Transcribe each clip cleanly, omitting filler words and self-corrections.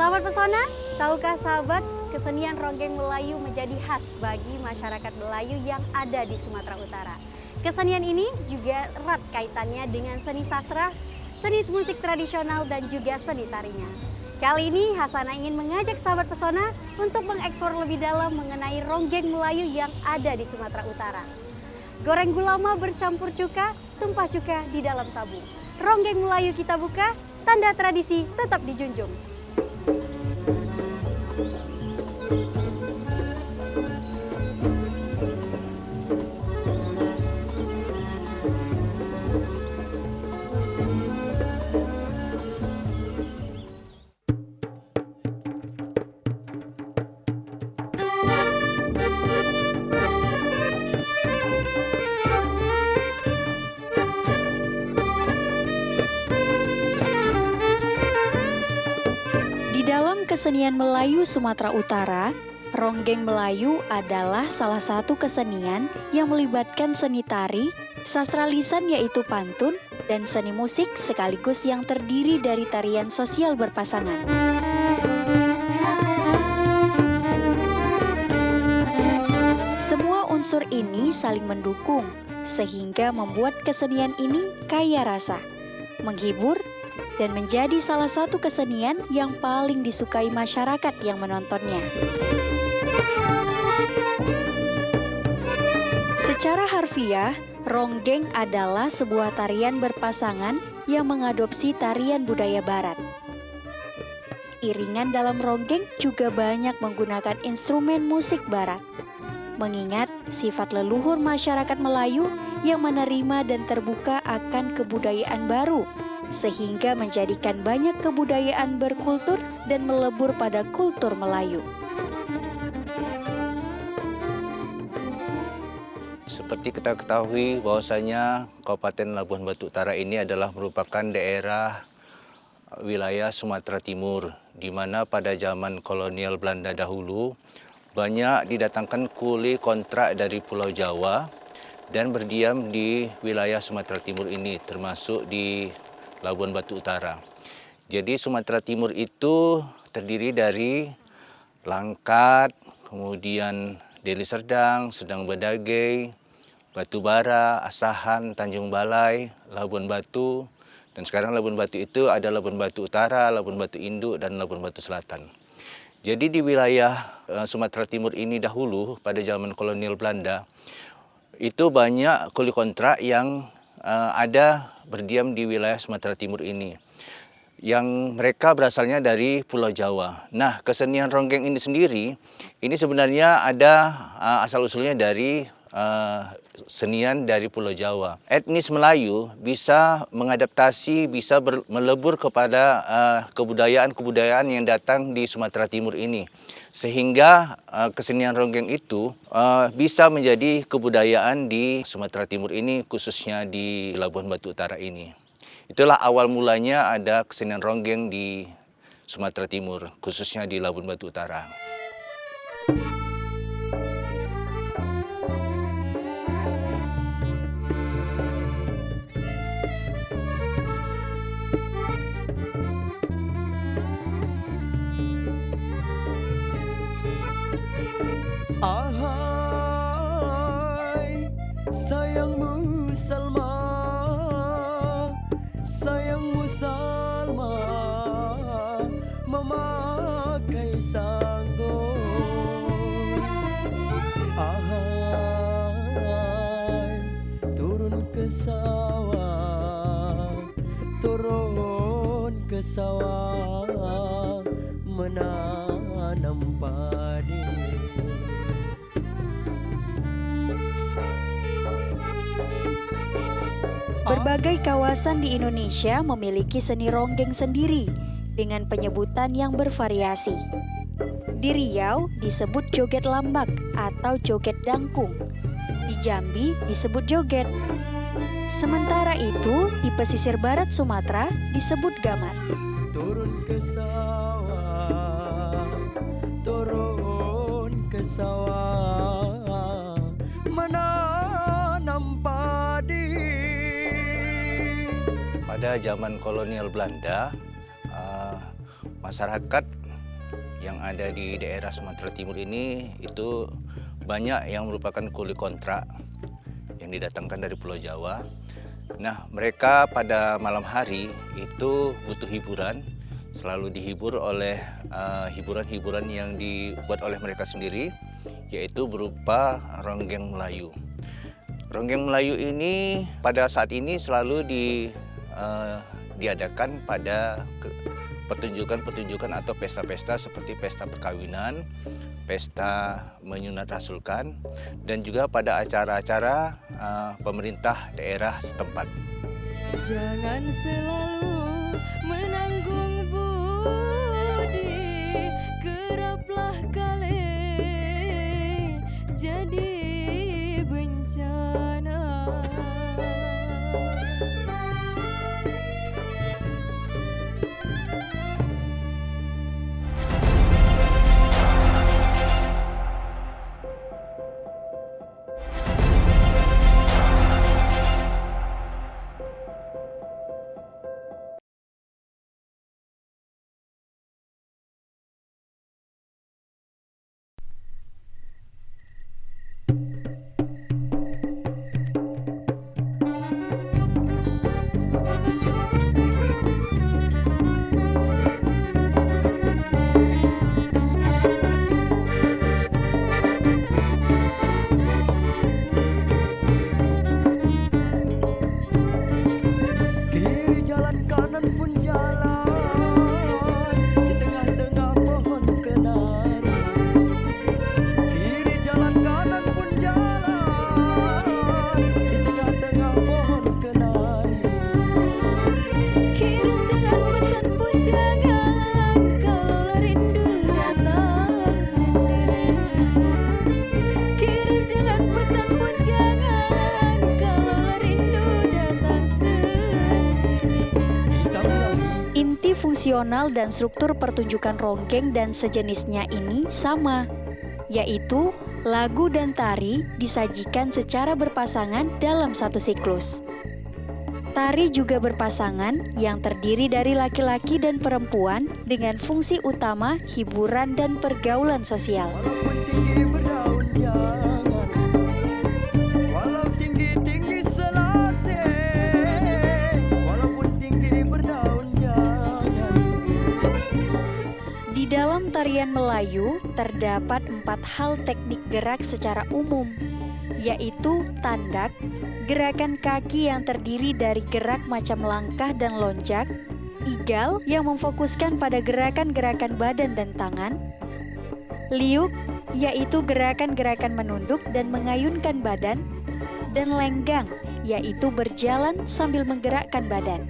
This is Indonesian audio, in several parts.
Sahabat pesona, tahukah sahabat, kesenian ronggeng Melayu menjadi khas bagi masyarakat Melayu yang ada di Sumatera Utara. Kesenian ini juga erat kaitannya dengan seni sastra, seni musik tradisional, dan juga seni tarinya. Kali ini Hasana ingin mengajak sahabat pesona untuk mengeksplor lebih dalam mengenai ronggeng Melayu yang ada di Sumatera Utara. Goreng gulama bercampur cuka, tumpah cuka di dalam tabung. Ronggeng Melayu kita buka, tanda tradisi tetap dijunjung. Dalam kesenian Melayu Sumatera Utara, ronggeng Melayu adalah salah satu kesenian yang melibatkan seni tari, sastra lisan yaitu pantun, dan seni musik sekaligus yang terdiri dari tarian sosial berpasangan. Semua unsur ini saling mendukung, sehingga membuat kesenian ini kaya rasa, menghibur, dan menjadi salah satu kesenian yang paling disukai masyarakat yang menontonnya. Secara harfiah, ronggeng adalah sebuah tarian berpasangan yang mengadopsi tarian budaya barat. Iringan dalam ronggeng juga banyak menggunakan instrumen musik barat, mengingat sifat leluhur masyarakat Melayu yang menerima dan terbuka akan kebudayaan baru, sehingga menjadikan banyak kebudayaan berkultur dan melebur pada kultur Melayu. Seperti kita ketahui bahwasanya Kabupaten Labuhan Batu Utara ini adalah merupakan daerah wilayah Sumatera Timur, di mana pada zaman kolonial Belanda dahulu banyak didatangkan kuli kontrak dari Pulau Jawa dan berdiam di wilayah Sumatera Timur ini, termasuk di Labuan Batu Utara. Jadi Sumatera Timur itu terdiri dari Langkat, kemudian Deli Serdang, Sedang Badagay, Batu Bara, Asahan, Tanjung Balai, Labuan Batu, dan sekarang Labuan Batu itu ada Labuan Batu Utara, Labuan Batu Induk, dan Labuan Batu Selatan. Jadi di wilayah Sumatera Timur ini dahulu pada zaman kolonial Belanda itu banyak kuli kontrak yang ada berdiam di wilayah Sumatera Timur ini, yang mereka berasalnya dari Pulau Jawa. Nah, kesenian ronggeng ini sendiri, ini sebenarnya ada asal-usulnya dari senian dari Pulau Jawa. Etnis Melayu bisa mengadaptasi, bisa melebur kepada kebudayaan-kebudayaan yang datang di Sumatera Timur ini. Sehingga kesenian ronggeng itu bisa menjadi kebudayaan di Sumatera Timur ini, khususnya di Labuan Batu Utara ini. Itulah awal mulanya ada kesenian ronggeng di Sumatera Timur, khususnya di Labuan Batu Utara. Ahai sayangmu Salma, sayangmu Salma, memakai sanggul. Ahai turun ke sawah, turun ke sawah, menanam padi. Berbagai kawasan di Indonesia memiliki seni ronggeng sendiri dengan penyebutan yang bervariasi. Di Riau disebut joget lambak atau joget dangkung. Di Jambi disebut joget. Sementara itu di pesisir barat Sumatera disebut gaman. Turun ke sawah, turun ke sawah, menanam padi. Pada zaman kolonial Belanda, masyarakat yang ada di daerah Sumatera Timur ini itu banyak yang merupakan kuli kontrak yang didatangkan dari Pulau Jawa. Nah, mereka pada malam hari itu butuh hiburan, selalu dihibur oleh hiburan-hiburan yang dibuat oleh mereka sendiri, yaitu berupa ronggeng Melayu. Ronggeng Melayu ini pada saat ini selalu diadakan pada pertunjukan-pertunjukan atau pesta-pesta seperti pesta perkawinan, pesta menyunat rasulkan, dan juga pada acara-acara pemerintah daerah setempat. Jangan selalu menanggung budi, keraplah kali jadi bencana. Kiri jalan kanan pun jalan, di tengah-tengah pohon kenari. Kiri jalan kanan pun jalan, di tengah-tengah pohon kenari. Kirim jangan pesan pun jangan, kalau rindu datang sendiri. Kirim jangan pesan pun jangan, kalau rindu datang sendiri. Inti fungsional dan struktur pertunjukan ronggeng dan sejenisnya ini sama, yaitu lagu dan tari disajikan secara berpasangan dalam satu siklus. Tari juga berpasangan yang terdiri dari laki-laki dan perempuan dengan fungsi utama hiburan dan pergaulan sosial. Walaupun tinggi berdaun jangan, walau tinggi-tinggi selase, walaupun tinggi berdaun jangan. Di dalam tarian Melayu terdapat 4 hal teknik gerak secara umum, yaitu tandak, gerakan kaki yang terdiri dari gerak macam langkah dan lonjak, igal yang memfokuskan pada gerakan-gerakan badan dan tangan, liuk yaitu gerakan-gerakan menunduk dan mengayunkan badan, dan lenggang yaitu berjalan sambil menggerakkan badan.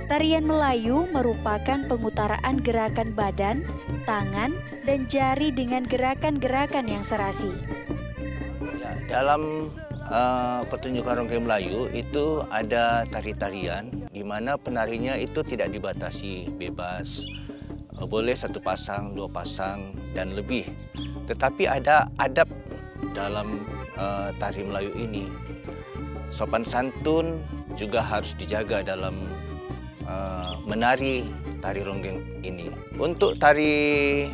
Tarian Melayu merupakan pengutaraan gerakan badan, tangan, dan jari dengan gerakan-gerakan yang serasi. Ya, dalam pertunjukan ronggeng Melayu itu ada tari-tarian di mana penarinya itu tidak dibatasi, bebas. Boleh 1 pasang, 2 pasang, dan lebih. Tetapi ada adab dalam tari Melayu ini. Sopan santun juga harus dijaga dalam menari tari ronggeng ini. Untuk tari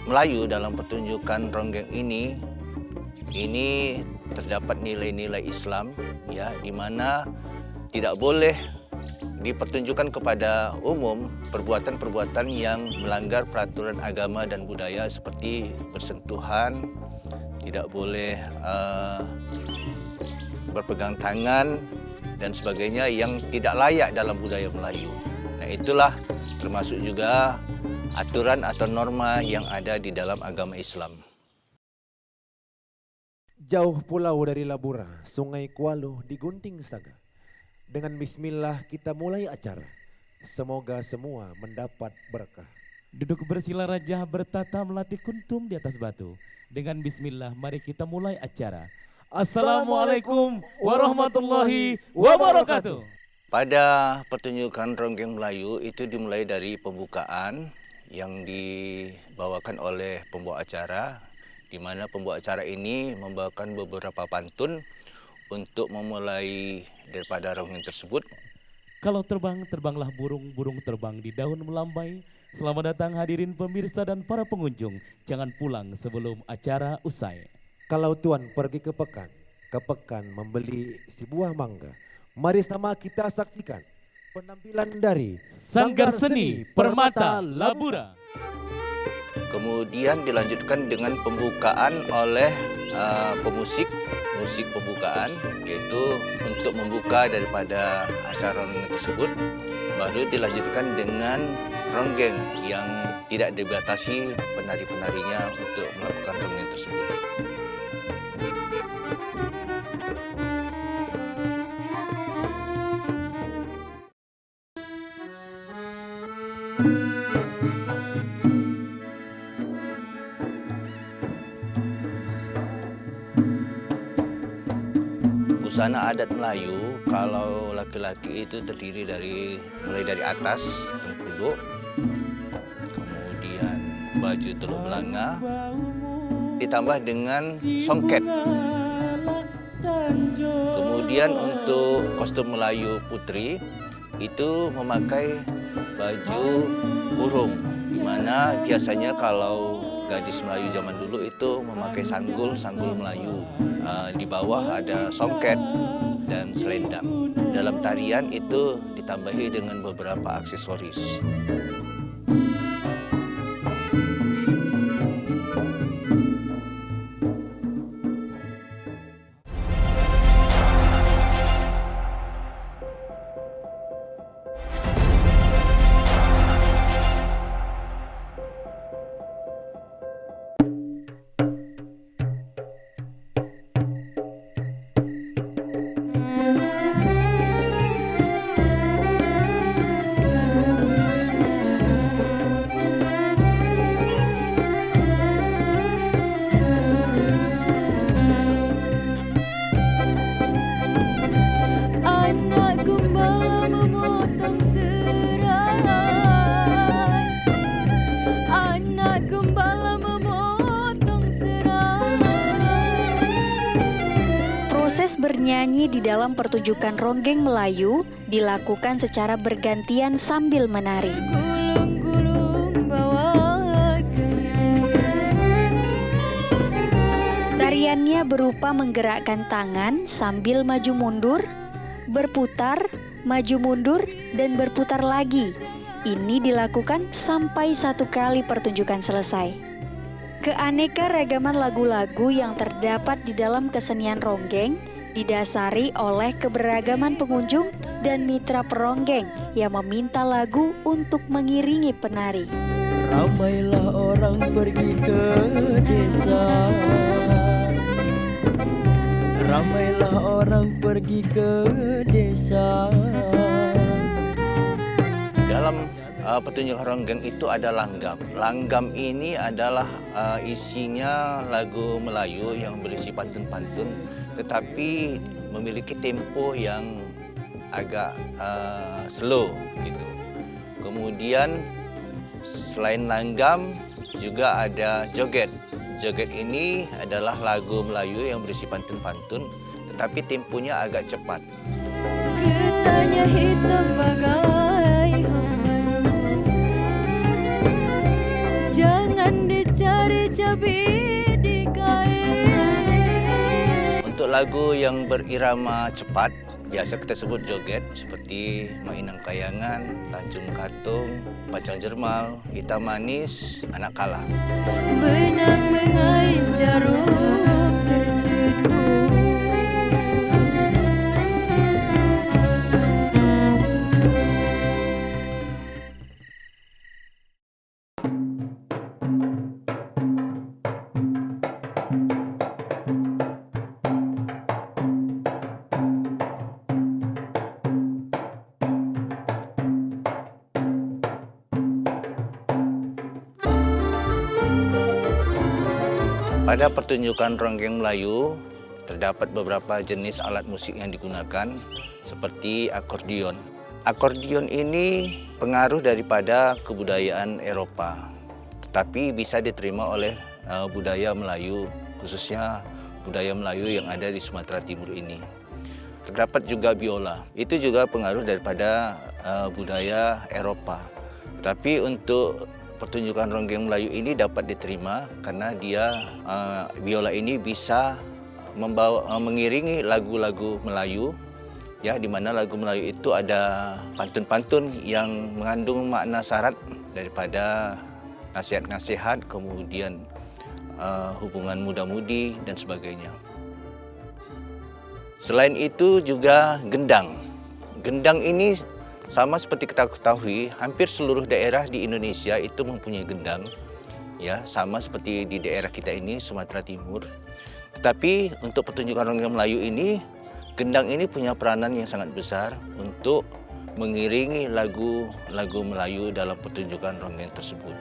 Melayu dalam pertunjukan ronggeng ini terdapat nilai-nilai Islam, ya, di mana tidak boleh dipertunjukkan kepada umum perbuatan-perbuatan yang melanggar peraturan agama dan budaya seperti bersentuhan, tidak boleh berpegang tangan dan sebagainya yang tidak layak dalam budaya Melayu. Nah, itulah termasuk juga aturan atau norma yang ada di dalam agama Islam. Jauh pulau dari Labura, Sungai Kualo digunting saga. Dengan bismillah kita mulai acara. Semoga semua mendapat berkah. Duduk bersila raja bertata melatih kuntum di atas batu. Dengan bismillah mari kita mulai acara. Assalamualaikum warahmatullahi wabarakatuh. Pada pertunjukan ronggeng Melayu itu dimulai dari pembukaan yang dibawakan oleh pembawa acara, di mana pembawa acara ini membawakan beberapa pantun untuk memulai daripada ronggeng tersebut. Kalau terbang, terbanglah burung, burung terbang di daun melambai. Selamat datang hadirin pemirsa dan para pengunjung. Jangan pulang sebelum acara usai. Kalau Tuan pergi ke Pekan membeli si buah mangga, mari sama kita saksikan penampilan dari Sanggar Seni Permata Labura. Kemudian dilanjutkan dengan pembukaan oleh pemusik, musik pembukaan, yaitu untuk membuka daripada acara tersebut. Baru dilanjutkan dengan ronggeng yang tidak dibatasi penari-penarinya untuk melakukan ronggeng tersebut. Busana adat Melayu, kalau laki-laki itu terdiri mulai dari atas, tengkuluk, kemudian baju teluk belanga, ditambah dengan songket. Kemudian untuk kostum Melayu putri itu memakai baju kurung, di mana biasanya kalau gadis Melayu zaman dulu itu memakai sanggul Melayu. Di bawah ada songket dan selendang. Dalam tarian itu ditambahi dengan beberapa aksesoris. Proses bernyanyi di dalam pertunjukan ronggeng Melayu dilakukan secara bergantian sambil menari. Tariannya berupa menggerakkan tangan sambil maju mundur, berputar, maju mundur, dan berputar lagi. Ini dilakukan sampai 1 kali pertunjukan selesai. Keanekaragaman lagu-lagu yang terdapat di dalam kesenian ronggeng didasari oleh keberagaman pengunjung dan mitra peronggeng yang meminta lagu untuk mengiringi penari. Ramailah orang pergi ke desa, ramailah orang pergi ke desa. Dalam pertunjukan ronggeng itu ada langgam. Langgam ini adalah isinya lagu Melayu yang berisi pantun-pantun, tetapi memiliki tempo yang agak slow gitu. Kemudian selain langgam juga ada joget. Joget ini adalah lagu Melayu yang berisi pantun-pantun, tetapi temponya agak cepat. Getahnya hitam bagai jangan dicari cabai di kain. Untuk lagu yang berirama cepat, biasa kita sebut joget, seperti Mainang Kayangan, Tanjung Katung, Pacang Jermal, Hitam Manis, Anak Kalah. Benang mengais jarum terseduh. Pada pertunjukan ronggeng Melayu, terdapat beberapa jenis alat musik yang digunakan, seperti akordion. Akordion ini pengaruh daripada kebudayaan Eropa, tetapi bisa diterima oleh budaya Melayu, khususnya budaya Melayu yang ada di Sumatera Timur ini. terdapat juga biola. Itu juga pengaruh daripada budaya Eropa. Tapi untuk pertunjukan ronggeng Melayu ini dapat diterima karena biola ini bisa mengiringi lagu-lagu Melayu, ya, di mana lagu Melayu itu ada pantun-pantun yang mengandung makna syarat daripada nasihat-nasihat, kemudian hubungan muda-mudi dan sebagainya. Selain itu juga gendang. Gendang ini sama seperti kita ketahui, hampir seluruh daerah di Indonesia itu mempunyai gendang, ya, sama seperti di daerah kita ini, Sumatera Timur. Tetapi untuk pertunjukan ronggeng Melayu ini, gendang ini punya peranan yang sangat besar untuk mengiringi lagu-lagu Melayu dalam pertunjukan ronggeng tersebut.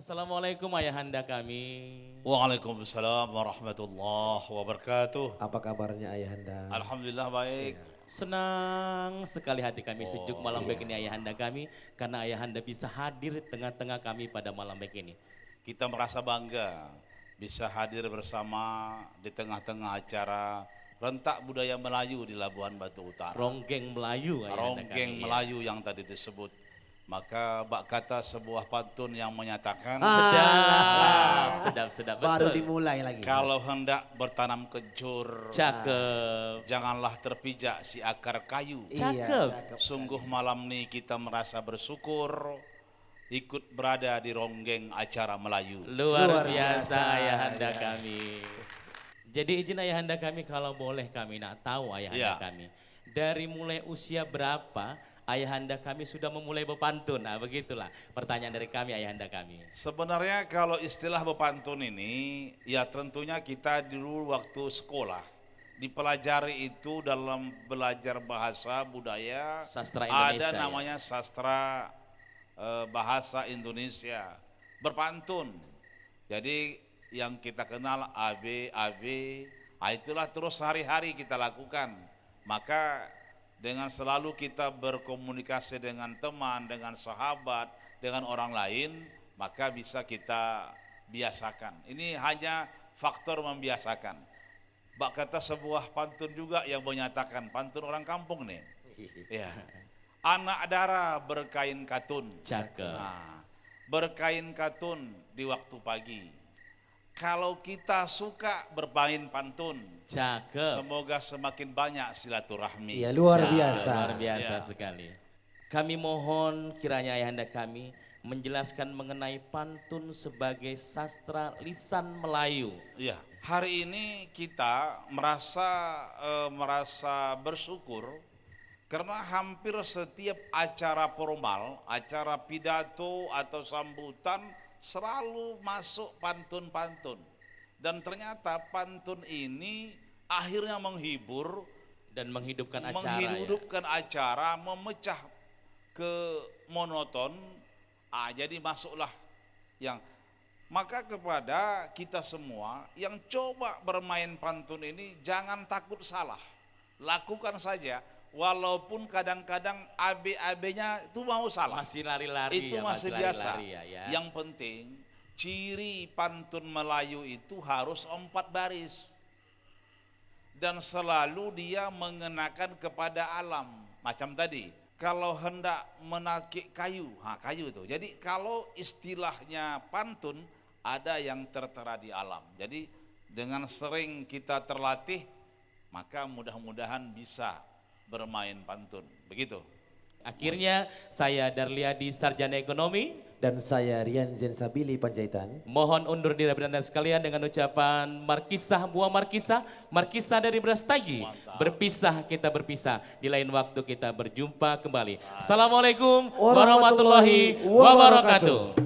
Assalamualaikum ayahanda kami. Waalaikumsalam warahmatullahi wabarakatuh. Apa kabarnya ayahanda? Alhamdulillah baik. Senang sekali hati kami sejuk malam baik ini ayahanda kami, karena ayahanda bisa hadir di tengah-tengah kami pada malam baik ini. Kita merasa bangga bisa hadir bersama di tengah-tengah acara rentak budaya Melayu di Labuhan Batu Utara. Ronggeng Melayu ayahanda Ronggeng kami. Melayu yang tadi disebut. Maka bak kata sebuah pantun yang menyatakan Sedap, Baru betul. dimulai lagi. kalau hendak bertanam kejur, Cakep. janganlah terpijak si akar kayu. Cakep. Sungguh malam ini kita merasa bersyukur ikut berada di ronggeng acara Melayu. Luar Luar biasa biasa, ayahanda ya. kami. Jadi izin ayahanda kami kalau boleh kami nak tahu ayahanda Ya. kami. Dari mulai usia berapa ayahanda kami sudah memulai berpantun? Nah begitulah pertanyaan dari kami ayahanda kami. Sebenarnya kalau istilah bepantun ini, ya tentunya kita dulu waktu sekolah dipelajari itu dalam belajar bahasa budaya. Sastra Indonesia. Ada namanya sastra bahasa Indonesia berpantun. Jadi yang kita kenal AB, itulah terus hari-hari kita lakukan. Maka dengan selalu kita berkomunikasi dengan teman, dengan sahabat, dengan orang lain, maka bisa kita biasakan. Ini hanya faktor membiasakan. Bak kata sebuah pantun juga yang menyatakan, pantun orang kampung nih. Ya. Anak dara berkain katun. Cakep. Nah, berkain katun di waktu pagi. Kalau kita suka bermain pantun, Cakep. semoga semakin banyak silaturahmi. Iya, luar Cakep, biasa. Luar biasa Ya. sekali. Kami mohon kiranya ayahanda kami menjelaskan mengenai pantun sebagai sastra lisan Melayu. Iya, hari ini kita merasa bersyukur karena hampir setiap acara formal, acara pidato atau sambutan selalu masuk pantun-pantun. Dan ternyata pantun ini akhirnya menghibur, Dan menghidupkan acara ya. menghidupkan acara, memecah ke monoton. Jadi masuklah yang maka kepada kita semua yang coba bermain pantun ini jangan takut salah. Lakukan saja walaupun kadang-kadang AB-nya itu mau salah. Masih lari-lari Itu ya, masih masih biasa. lari-lari ya. Yang penting ciri pantun Melayu itu harus 4 baris. Dan selalu dia mengenakan kepada alam. Macam tadi, kalau hendak menakik kayu, kayu itu. Jadi kalau istilahnya pantun ada yang tertera di alam. Jadi dengan sering kita terlatih, maka mudah-mudahan bisa bermain pantun. Begitu. Akhirnya saya Darliadi Sarjana Ekonomi Dan saya Rian Zensabili Panjaitan. mohon undur diri dari Anda sekalian dengan ucapan markisah buah markisah dari Brastagi. Berpisah kita berpisah, di lain waktu kita berjumpa kembali. Assalamualaikum warahmatullahi wabarakatuh.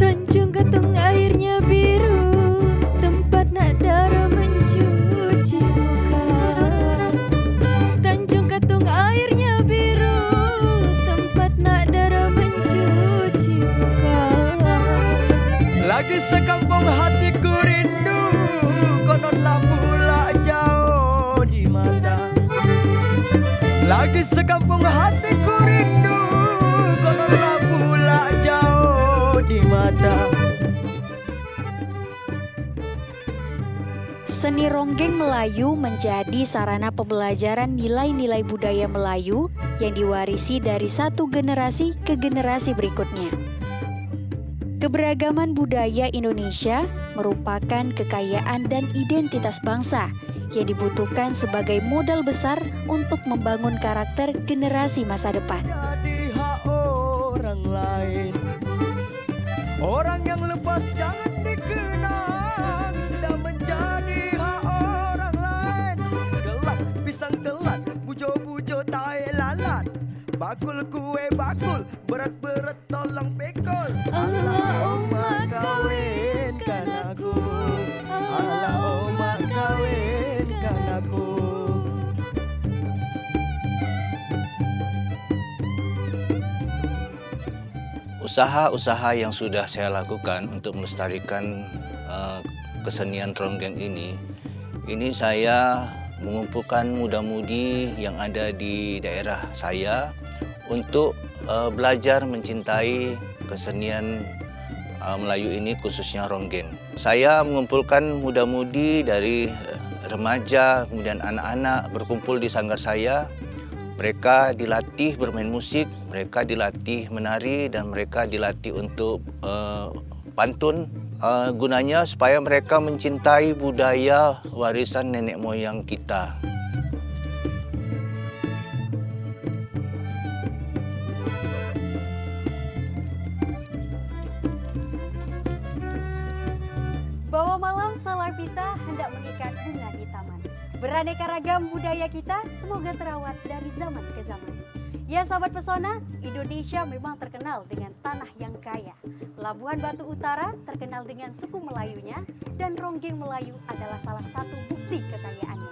Tanjung Gatung airnya biru, tempat nak darah Lagi sekampung hatiku rindu, konorlah pula jauh di mata. Seni ronggeng Melayu menjadi sarana pembelajaran nilai-nilai budaya Melayu yang diwarisi dari satu generasi ke generasi berikutnya. Keberagaman budaya Indonesia merupakan kekayaan dan identitas bangsa yang dibutuhkan sebagai modal besar untuk membangun karakter generasi masa depan. Jadi hak orang lain, orang yang lepas jangan dikenang, sudah menjadi hak orang lain. Gelat pisang telat, bujo-bujo tahe lalat, bakul kue bakul, berat-berat tolong pekol. Allahumma kawinkan aku, Allahumma kawinkan aku. Usaha-usaha yang sudah saya lakukan untuk melestarikan kesenian ronggeng ini saya mengumpulkan muda-mudi yang ada di daerah saya untuk belajar mencintai kesenian Melayu ini, khususnya ronggeng. Saya mengumpulkan muda-mudi dari remaja, kemudian anak-anak berkumpul di sanggar saya. Mereka dilatih bermain musik, mereka dilatih menari, dan mereka dilatih untuk pantun. Gunanya supaya mereka mencintai budaya warisan nenek moyang kita. Bahwa malam Salapita hendak mengikat bunga di taman. Beraneka ragam budaya kita semoga terawat dari zaman ke zaman. Ya sahabat pesona, Indonesia memang terkenal dengan tanah yang kaya. Labuhan Batu Utara terkenal dengan suku Melayunya, dan ronggeng Melayu adalah salah satu bukti kekayaannya.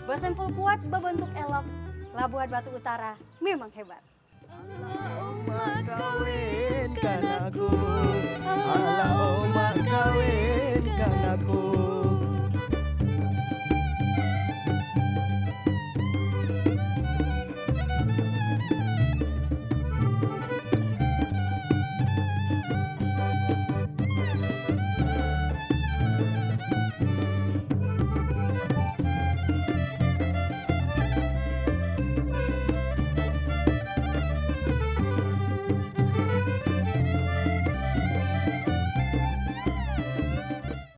Bersempul kuat berbentuk elok, Labuhan Batu Utara memang hebat. Allahumma kawinkan aku, Allahumma kawinkan aku.